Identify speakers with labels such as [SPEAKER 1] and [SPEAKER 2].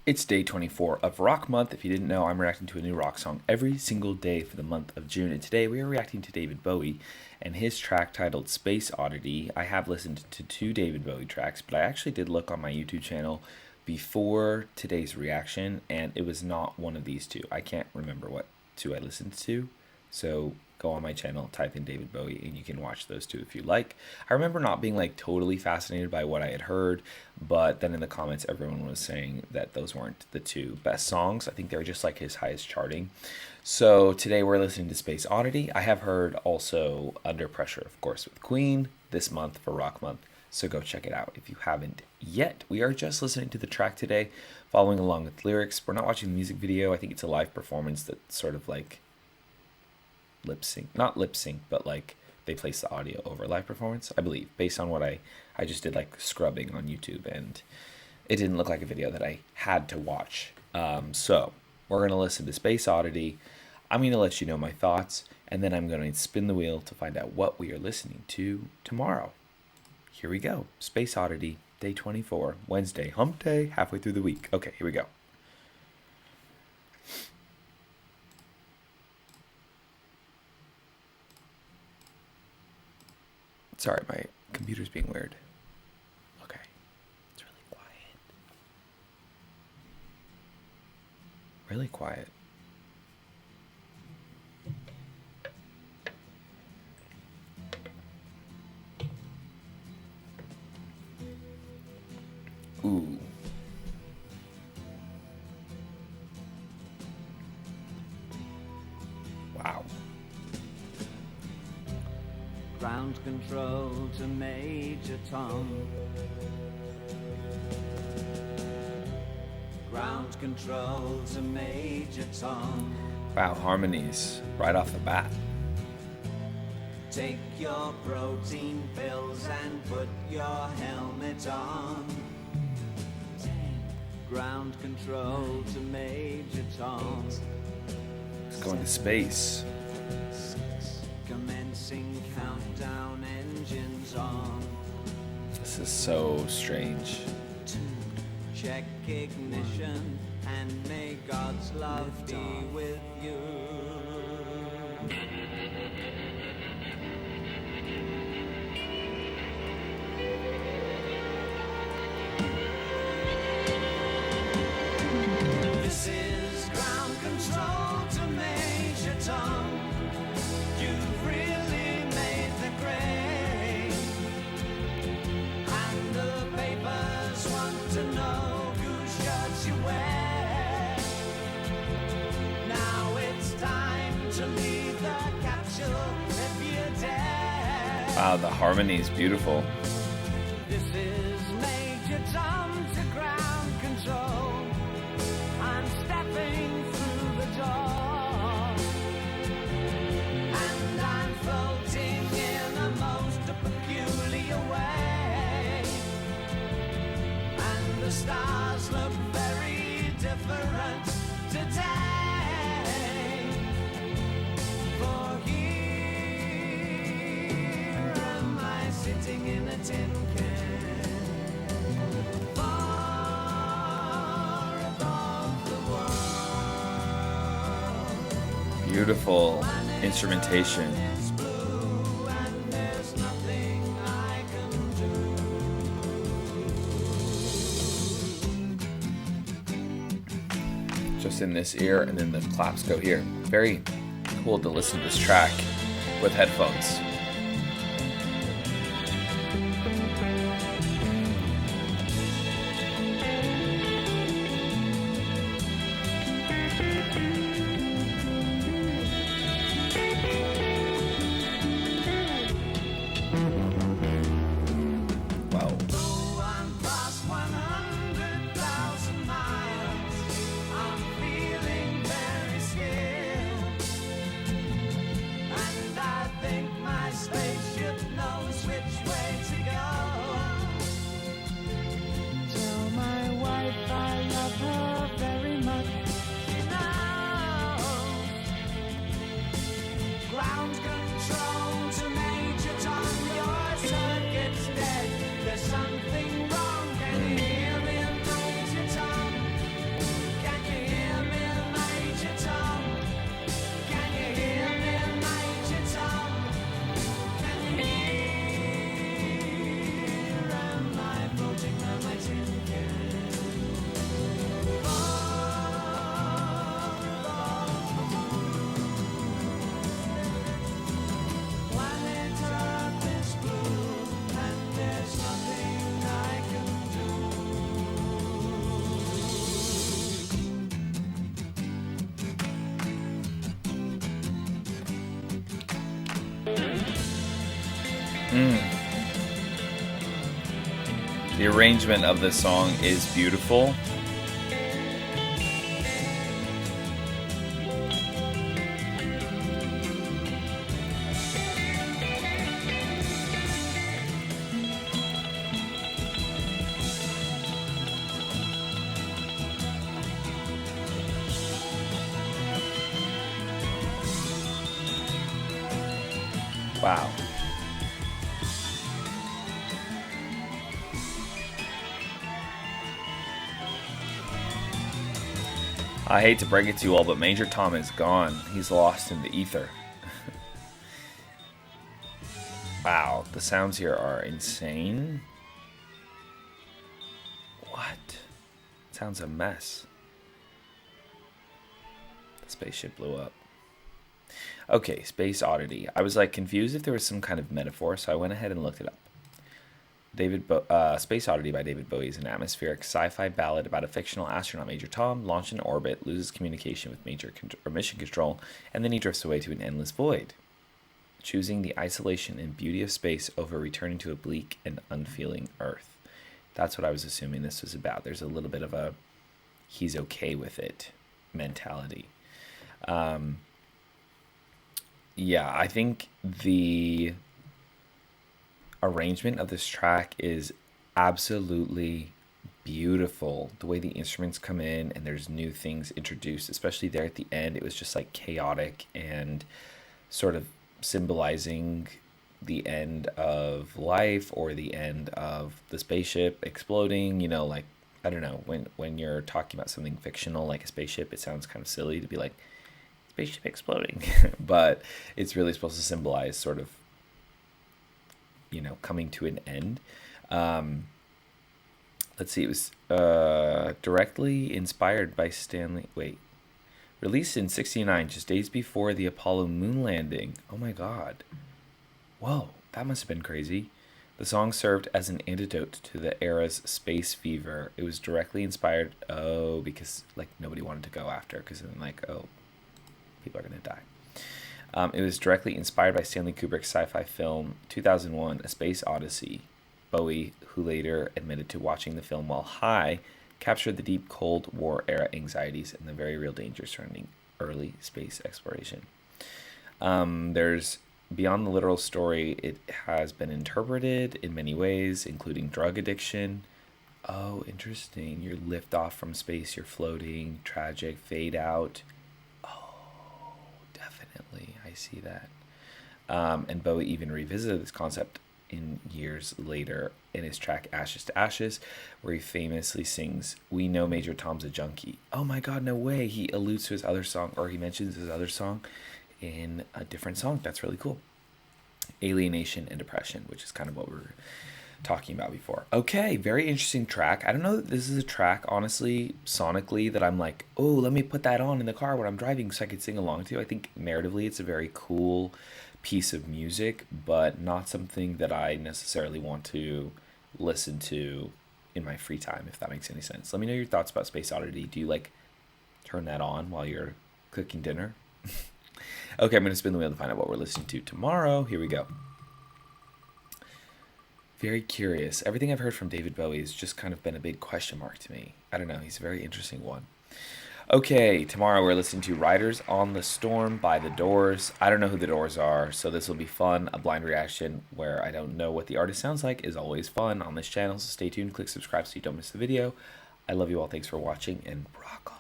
[SPEAKER 1] It's day 24 of Rock Month. If you didn't know, I'm reacting to a new rock song every single day for the month of June. And today we are reacting to David Bowie and his track titled Space Oddity. I have listened to 2 David Bowie tracks, but I actually did look on my YouTube channel before today's reaction, and it was not one of these 2. I can't remember what 2 I listened to. So go on my channel, type in David Bowie, and you can watch those 2 if you like. I remember not being like totally fascinated by what I had heard, but then in the comments everyone was saying that those weren't the 2 best songs. I think they were just like his highest charting. So today we're listening to Space Oddity. I have heard also Under Pressure, of course, with Queen this month for Rock Month. So go check it out if you haven't yet. We are just listening to the track today, following along with lyrics. We're not watching the music video. I think it's a live performance that sort of like lip sync, not lip sync, but like they place the audio over live performance, I believe, based on what I just did like scrubbing on YouTube, and it didn't look like a video that I had to watch. So we're going to listen to Space Oddity. I'm going to let you know my thoughts, and then I'm going to spin the wheel to find out what we are listening to tomorrow. Here we go. Space Oddity, day 24, Wednesday, hump day, halfway through the week. Okay, here we go. Sorry, my computer's being weird. Okay, it's really quiet. Really quiet. Ooh. Wow.
[SPEAKER 2] Ground control to Major Tom. Ground control to Major Tom.
[SPEAKER 1] Wow, harmonies right off the bat.
[SPEAKER 2] Take your protein pills and put your helmet on. Ground control to Major Tom.
[SPEAKER 1] It's going to space.
[SPEAKER 2] Commencing countdown, engines on.
[SPEAKER 1] This is so strange.
[SPEAKER 2] 2, check ignition, and may God's love be with you. This is ground control to Major Tom. You've really made the grade, and the papers want to know whose shirts you wear. Now it's time to leave the capsule if you dare.
[SPEAKER 1] Wow, the harmony is beautiful.
[SPEAKER 2] This is Major Tom to ground control. I'm stepping through the door, and I'm floating in a most peculiar way, and the stars look very different today. For here am I sitting in a tin can, far above the world.
[SPEAKER 1] Beautiful instrumentation.
[SPEAKER 2] It's blue and there's nothing I can do.
[SPEAKER 1] Just in this ear, and then the claps go here. Very cool to listen to this track with headphones. Wow.
[SPEAKER 2] Oh, I'm past 100,000 miles. I'm feeling very scared, and I think my
[SPEAKER 1] The arrangement of this song is beautiful. Wow. I hate to break it to you all, but Major Tom is gone. He's lost in the ether. Wow, the sounds here are insane. What? It sounds a mess. The spaceship blew up. Okay, Space Oddity. I was like confused if there was some kind of metaphor, so I went ahead and looked it up. Space Oddity by David Bowie is an atmospheric sci-fi ballad about a fictional astronaut, Major Tom, launched in orbit, loses communication with mission control, and then he drifts away to an endless void, choosing the isolation and beauty of space over returning to a bleak and unfeeling Earth. That's what I was assuming this was about. There's a little bit of a he's okay with it mentality. Yeah, I think the arrangement of this track is absolutely beautiful. The way the instruments come in and there's new things introduced, especially there at the end, it was just like chaotic and sort of symbolizing the end of life or the end of the spaceship exploding. You know, like, I don't know, when you're talking about something fictional like a spaceship, it sounds kind of silly to be like spaceship exploding, but it's really supposed to symbolize sort of, you know, coming to an end. Let's see, it was directly inspired by released in 1969, just days before the Apollo moon landing. Oh my god. Whoa, that must have been crazy. The song served as an antidote to the era's space fever. It was directly inspired, because like nobody wanted to go after, because then like, people are gonna die. It was directly inspired by Stanley Kubrick's sci-fi film 2001: A Space Odyssey. Bowie, who later admitted to watching the film while high, captured the deep Cold War era anxieties and the very real dangers surrounding early space exploration. There's beyond the literal story, it has been interpreted in many ways, including drug addiction. Oh, interesting. You're lift off from space, you're floating, tragic, fade out. I see that. And Bowie even revisited this concept in years later in his track Ashes to Ashes, where he famously sings, "We know Major Tom's a junkie." Oh my god, no way. He alludes to his other song, or he mentions his other song in a different song. That's really cool. Alienation and Depression, which is kind of what we were talking about before. Okay, very interesting track. I don't know that this is a track, honestly, sonically, that I'm like, oh, let me put that on in the car when I'm driving so I could sing along to. I think narratively it's a very cool piece of music, but not something that I necessarily want to listen to in my free time, if that makes any sense. Let me know your thoughts about Space Oddity. Do you like turn that on while you're cooking dinner? Okay, I'm going to spin the wheel to find out what we're listening to tomorrow. Here we go. Very curious. Everything I've heard from David Bowie has just kind of been a big question mark to me. I don't know. He's a very interesting one. Okay, tomorrow we're listening to Riders on the Storm by The Doors. I don't know who The Doors are, so this will be fun. A blind reaction where I don't know what the artist sounds like is always fun on this channel, so stay tuned. Click subscribe so you don't miss the video. I love you all. Thanks for watching, and rock on.